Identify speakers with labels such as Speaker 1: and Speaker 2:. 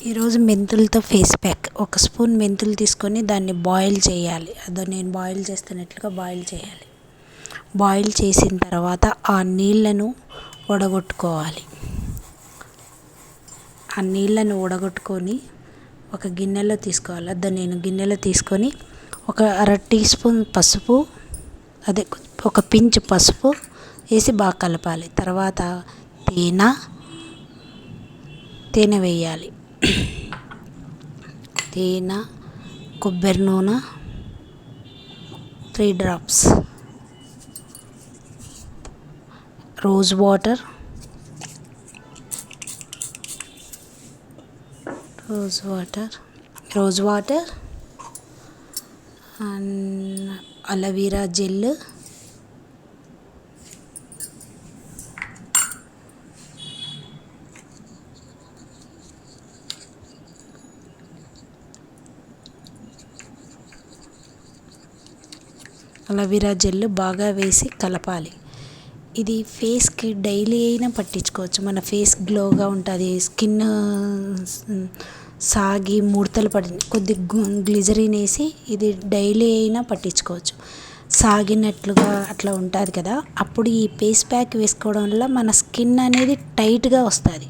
Speaker 1: ఈరోజు మెంతులతో face pack. ఒక spoon మెంతులు తీసుకొని దాన్ని బాయిల్ చేయాలి. నేను బాయిల్ చేస్తున్నట్లుగా బాయిల్ చేయాలి. బాయిల్ చేసిన తర్వాత ఆ నీళ్ళను వడగొట్టుకోవాలి. ఆ నీళ్ళను వడగొట్టుకొని ఒక గిన్నెలో తీసుకోవాలి. నేను గిన్నెలో తీసుకొని ఒక అర టీ స్పూన్ పసుపు, ఒక పించ్ పసుపు వేసి బాగా కలపాలి. తర్వాత తేనె వేయాలి. తేనె, కొబ్బరి నూనె 3 drops, rose water and aloe vera gel, బాగా వేసి కలపాలి. ఇది ఫేస్కి డైలీ అయినా పట్టించుకోవచ్చు. మన ఫేస్ గ్లోగా ఉంటుంది. స్కిన్ సాగి ముడతలు పడి కొద్ది గ్లిజరిన్ వేసి ఇది డైలీ అయినా పట్టించుకోవచ్చు. సాగినట్లుగా అట్లా ఉంటుంది కదా, అప్పుడు ఈ ఫేస్ ప్యాక్ వేసుకోవడం వల్ల మన స్కిన్ అనేది టైట్గా వస్తుంది.